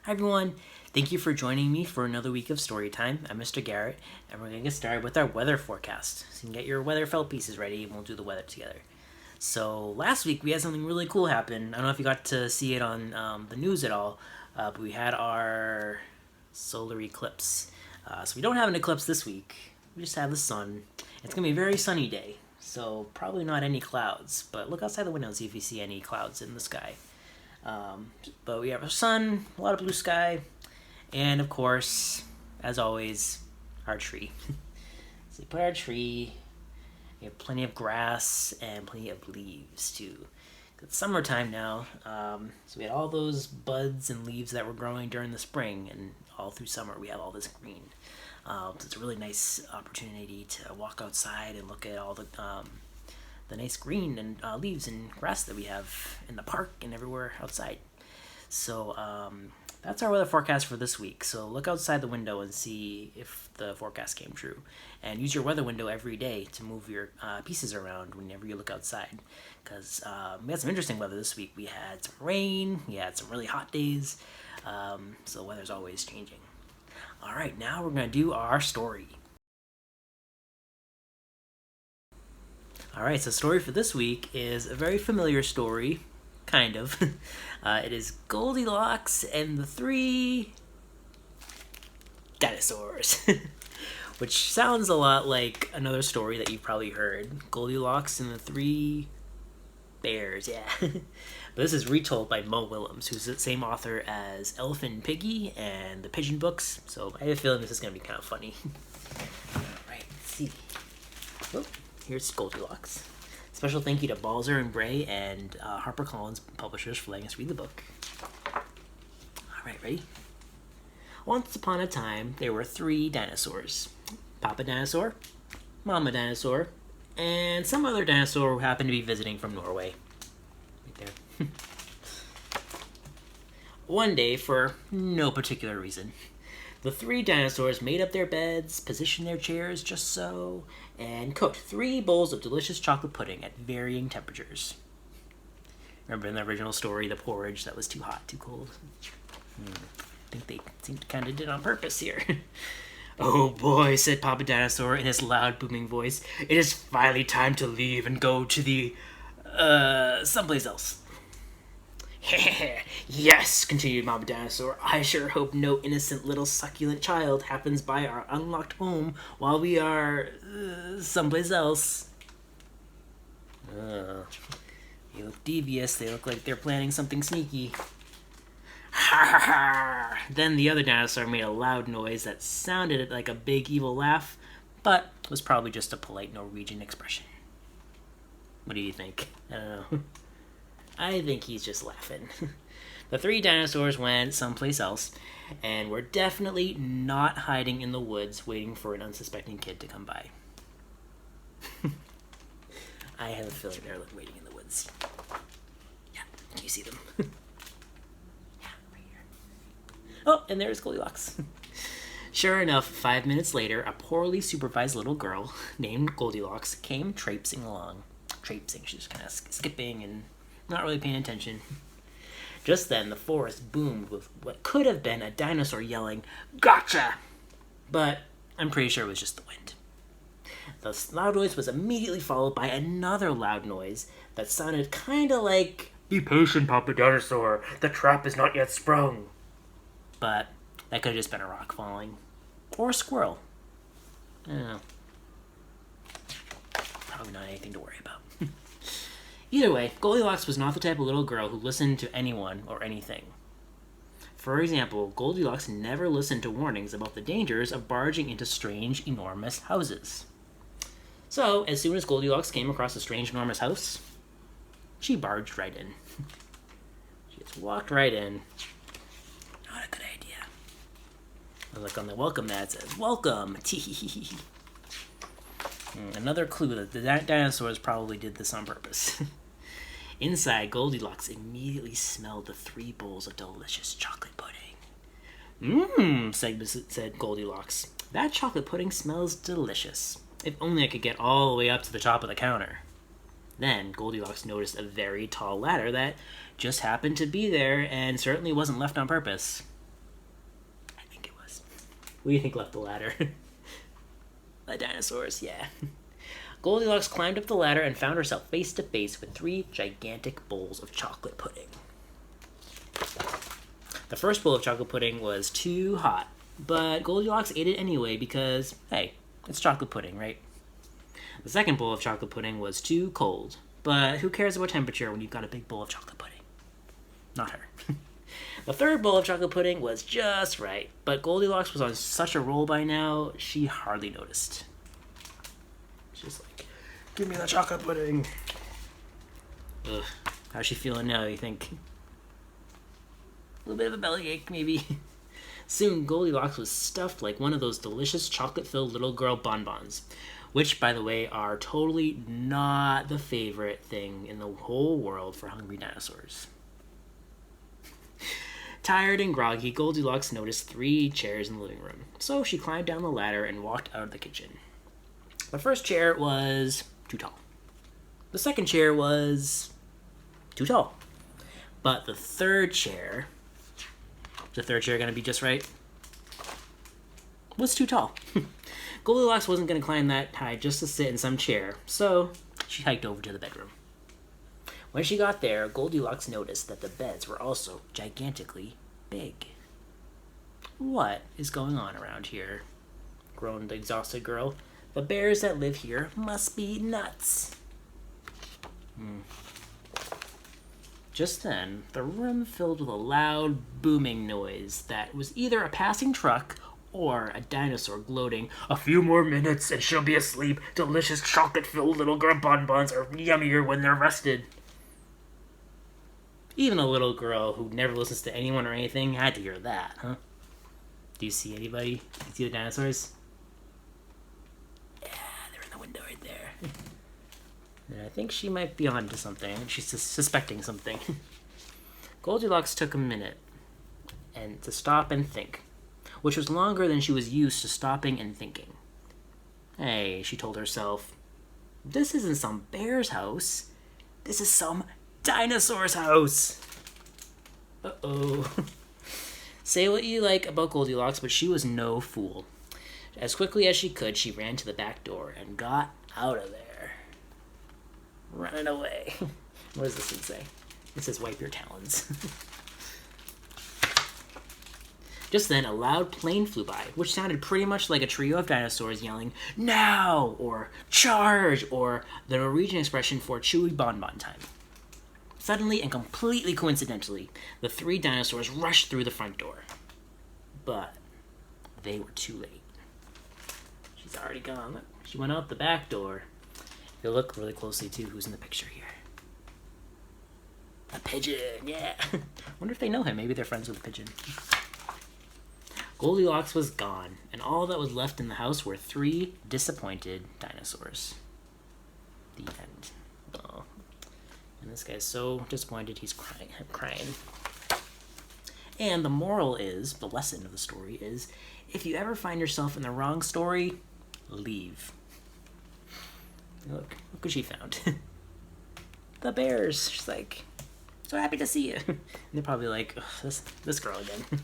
Hi everyone, thank you for joining me for another week of story time. I'm Mr. Garrett, and we're going to get started with our weather forecast. So you can get your weather felt pieces ready, and we'll do the weather together. So last week we had something really cool happen. I don't know if you got to see it on the news at all, but we had our solar eclipse. So we don't have an eclipse this week. We just have the sun. It's going to be a very sunny day, so probably not any clouds. But look outside the window and see if you see any clouds in the sky. But we have a sun, a lot of blue sky, and of course, as always, our tree. So we put our tree. We have plenty of grass and plenty of leaves too. It's summertime now, so we had all those buds and leaves that were growing during the spring, and all through summer we have all this green. So it's a really nice opportunity to walk outside and look at all the nice green and leaves and grass that we have in the park and everywhere outside. So that's our weather forecast for this week. So look outside the window and see if the forecast came true. And use your weather window every day to move your pieces around whenever you look outside. Because we had some interesting weather this week. We had some rain, we had some really hot days. So the weather's always changing. All right, now we're going to do our story. All right, so story for this week is a very familiar story, kind of. It is Goldilocks and the Three Dinosaurs, which sounds a lot like another story that you've probably heard. Goldilocks and the Three Bears, yeah. But this is retold by Mo Willems, who's the same author as Elephant and Piggy and the Pigeon books, so I have a feeling this is going to be kind of funny. All right, let's see. Oh, here's Goldilocks. Special thank you to Balzer and Bray and HarperCollins publishers for letting us read the book. Alright, ready? Once upon a time, there were 3 dinosaurs. Papa Dinosaur, Mama Dinosaur, and some other dinosaur who happened to be visiting from Norway. Right there. One day, for no particular reason, the 3 dinosaurs made up their beds, positioned their chairs just so, and cooked 3 bowls of delicious chocolate pudding at varying temperatures. Remember in the original story, the porridge that was too hot, too cold? I think they seemed to kind of did on purpose here. Oh boy, said Papa Dinosaur in his loud, booming voice. It is finally time to leave and go to the, someplace else. Yes, continued Mama Dinosaur, I sure hope no innocent little succulent child happens by our unlocked home while we are someplace else. They look devious. They look like they're planning something sneaky. Ha ha ha! Then the other dinosaur made a loud noise that sounded like a big evil laugh, but was probably just a polite Norwegian expression. What do you think? I don't know. I think he's just laughing. The 3 dinosaurs went someplace else, and were definitely not hiding in the woods waiting for an unsuspecting kid to come by. I have a feeling they're waiting in the woods. Yeah, do you see them? Yeah, right here. Oh, and there's Goldilocks. Sure enough, 5 minutes later, a poorly supervised little girl named Goldilocks came traipsing along. Traipsing, she's just kind of skipping and not really paying attention. Just then, the forest boomed with what could have been a dinosaur yelling, "Gotcha!" But I'm pretty sure it was just the wind. The loud noise was immediately followed by another loud noise that sounded kind of like, "Be patient, Papa Dinosaur. The trap is not yet sprung." But that could have just been a rock falling. Or a squirrel. I don't know. Probably not anything to worry about. Either way, Goldilocks was not the type of little girl who listened to anyone or anything. For example, Goldilocks never listened to warnings about the dangers of barging into strange, enormous houses. So, as soon as Goldilocks came across a strange, enormous house, she barged right in. She just walked right in. Not a good idea. I look on the welcome mat, it says, "Welcome." Another clue that the dinosaurs probably did this on purpose. Inside, Goldilocks immediately smelled the 3 bowls of delicious chocolate pudding. Said Goldilocks. That chocolate pudding smells delicious. If only I could get all the way up to the top of the counter. Then Goldilocks noticed a very tall ladder that just happened to be there and certainly wasn't left on purpose. Who do you think left the ladder? The dinosaurs, yeah. Goldilocks climbed up the ladder and found herself face to face with 3 gigantic bowls of chocolate pudding. The first bowl of chocolate pudding was too hot, but Goldilocks ate it anyway because, hey, it's chocolate pudding, right? The second bowl of chocolate pudding was too cold, but who cares about temperature when you've got a big bowl of chocolate pudding? Not her. The third bowl of chocolate pudding was just right, but Goldilocks was on such a roll by now, she hardly noticed. She's like, give me the chocolate pudding. Ugh, how's she feeling now, you think? A little bit of a bellyache, maybe. Soon, Goldilocks was stuffed like one of those delicious chocolate-filled little girl bonbons, which, by the way, are totally not the favorite thing in the whole world for hungry dinosaurs. Tired and groggy, Goldilocks noticed 3 chairs in the living room, so she climbed down the ladder and walked out of the kitchen. The first chair was too tall. The second chair was too tall. But the third chair, is the third chair going to be just right? Was too tall. Goldilocks wasn't going to climb that high just to sit in some chair, so she hiked over to the bedroom. When she got there, Goldilocks noticed that the beds were also gigantically big. What is going on around here? Groaned the exhausted girl. The bears that live here must be nuts. Just then, the room filled with a loud, booming noise that was either a passing truck or a dinosaur gloating, "A few more minutes and she'll be asleep. Delicious chocolate-filled little girl bonbons are yummier when they're rested." Even a little girl who never listens to anyone or anything had to hear that, huh? Do you see anybody? Do you see the dinosaurs? Yeah, they're in the window right there. And I think she might be onto something. She's suspecting something. Goldilocks took a minute to stop and think, which was longer than she was used to stopping and thinking. Hey, she told herself, this isn't some bear's house. This is some dinosaur's house. Uh-oh. Say what you like about Goldilocks, but she was no fool. As quickly as she could, she ran to the back door and got out of there. Running away. What does this one say? It says, wipe your talons. Just then, a loud plane flew by, which sounded pretty much like a trio of dinosaurs yelling, "Now!" or "Charge!" or the Norwegian expression for chewy bonbon time. Suddenly and completely coincidentally, the 3 dinosaurs rushed through the front door. But they were too late. She's already gone. Look, she went out the back door. If you look really closely, too, who's in the picture here? A pigeon, yeah. Wonder if they know him. Maybe they're friends with the pigeon. Goldilocks was gone, and all that was left in the house were 3 disappointed dinosaurs. The end. Oh. And this guy's so disappointed he's crying. And the moral is, the lesson of the story is, if you ever find yourself in the wrong story, leave. Look what she found. The bears. She's like, so happy to see you. And they're probably like, this girl again.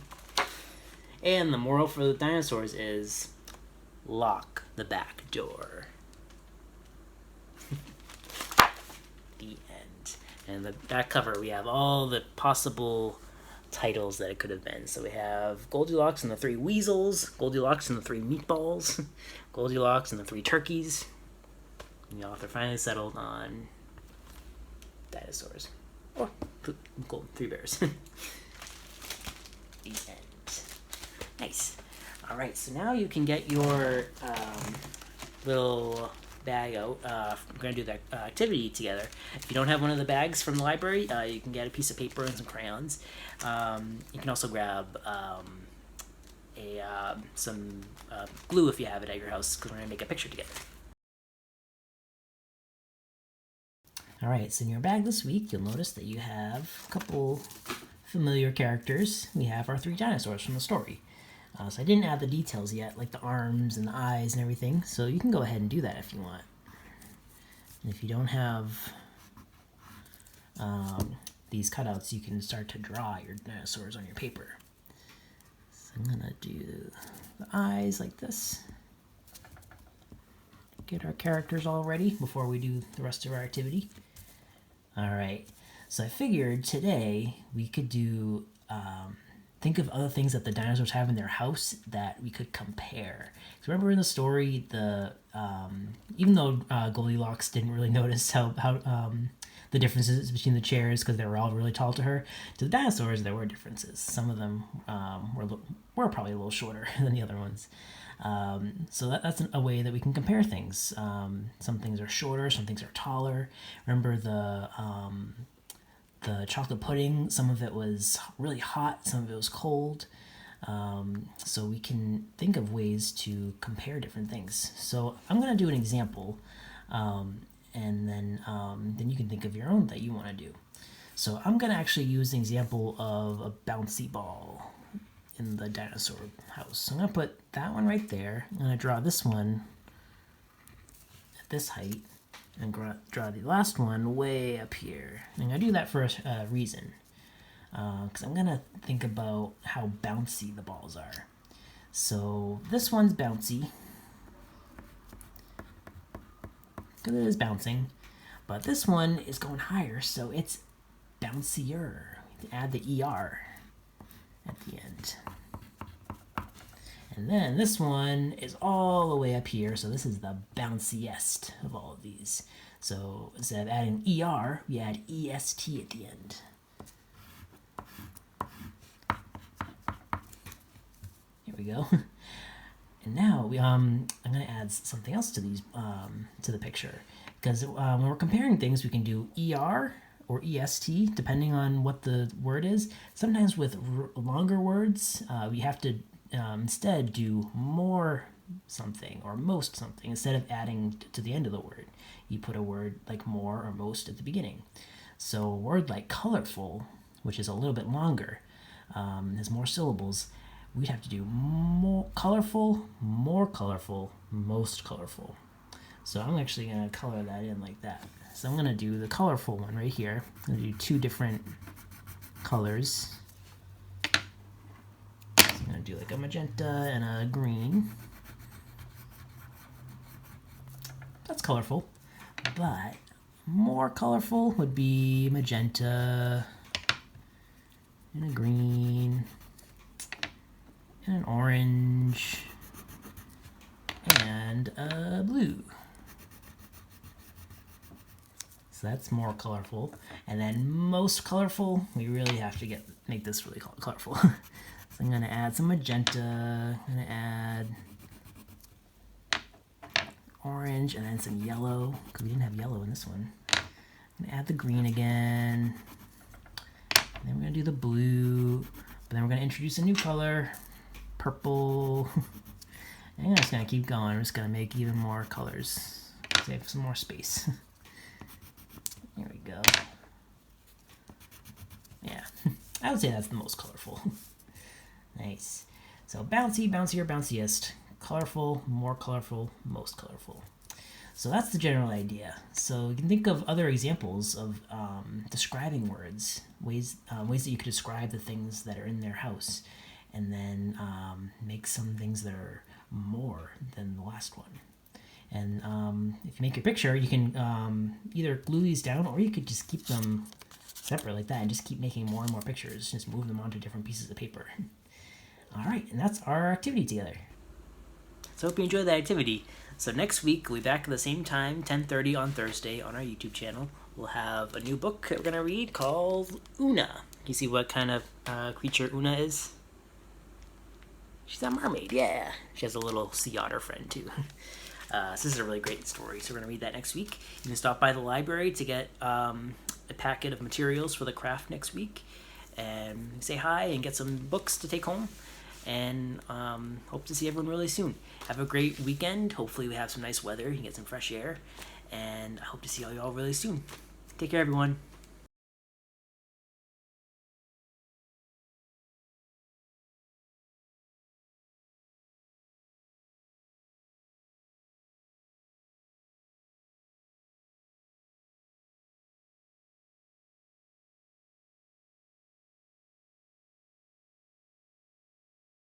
And the moral for the dinosaurs is, lock the back door. The end. And the back cover, we have all the possible titles that it could have been. So we have Goldilocks and the 3 weasels, Goldilocks and the 3 meatballs, Goldilocks and the 3 turkeys. And the author finally settled on dinosaurs. Or 3 bears. The end. Nice. All right, so now you can get your little bag out. We're going to do the activity together. If you don't have one of the bags from the library, you can get a piece of paper and some crayons. You can also grab some glue if you have it at your house, because we're going to make a picture together. All right, so in your bag this week, you'll notice that you have a couple familiar characters. We have our 3 dinosaurs from the story. So I didn't add the details yet, like the arms and the eyes and everything, so you can go ahead and do that if you want. And if you don't have these cutouts, you can start to draw your dinosaurs on your paper. So I'm gonna do the eyes like this. Get our characters all ready before we do the rest of our activity. All right, so I figured today we could do, think of other things that the dinosaurs have in their house that we could compare. So remember in the story, even though Goldilocks didn't really notice how the differences between the chairs because they were all really tall to her, to the dinosaurs there were differences. Some of them were probably a little shorter than the other ones. So that's a way that we can compare things. Some things are shorter, some things are taller. Remember the chocolate pudding, some of it was really hot, some of it was cold. So we can think of ways to compare different things. So I'm going to do an example, and then you can think of your own that you want to do. So I'm going to actually use the example of a bouncy ball in the dinosaur house. So I'm going to put that one right there. I'm going to draw this one at this height and draw the last one way up here. And I'm going to do that for a reason, because I'm going to think about how bouncy the balls are. So this one's bouncy because it is bouncing, but this one is going higher, so it's bouncier. Add the ER at the end. And then this one is all the way up here, so this is the bounciest of all of these. So instead of adding ER, we add EST at the end. Here we go. And now I'm going to add something else to these to the picture, because when we're comparing things, we can do ER or EST depending on what the word is. Sometimes with longer words, we have to instead do more something or most something instead of adding to the end of the word. You put a word like more or most at the beginning. So a word like colorful, which is a little bit longer, has more syllables, we'd have to do more colorful, most colorful. So I'm actually going to color that in like that. So I'm going to do the colorful one right here. I'm going to do two different colors. So I'm going to do like a magenta and a green. That's colorful. But more colorful would be magenta and a green and an orange and a blue. So that's more colorful. And then most colorful, we really have to make this really colorful. So I'm going to add some magenta, I'm going to add orange, and then some yellow, because we didn't have yellow in this one. I'm going to add the green again, and then we're going to do the blue, but then we're going to introduce a new color, purple, and I'm just going to keep going. I'm just going to make even more colors, save some more space. Here we go. Yeah, I would say that's the most colorful. Nice. So bouncy, bouncier, bounciest. Colorful, more colorful, most colorful. So that's the general idea. So you can think of other examples of describing words, ways that you could describe the things that are in their house, and then make some things that are more than the last one. And if you make your picture, you can either glue these down, or you could just keep them separate like that and just keep making more and more pictures. Just move them onto different pieces of paper. All right, and that's our activity together. So hope you enjoyed that activity. So next week, we'll be back at the same time, 10:30 on Thursday on our YouTube channel. We'll have a new book that we're going to read called Una. You see what kind of creature Una is? She's a mermaid, yeah. She has a little sea otter friend, too. So this is a really great story, so we're going to read that next week. You can stop by the library to get a packet of materials for the craft next week, and say hi and get some books to take home. And hope to see everyone really soon. Have a great weekend. Hopefully we have some nice weather. You can get some fresh air. And I hope to see all y'all really soon. Take care, everyone.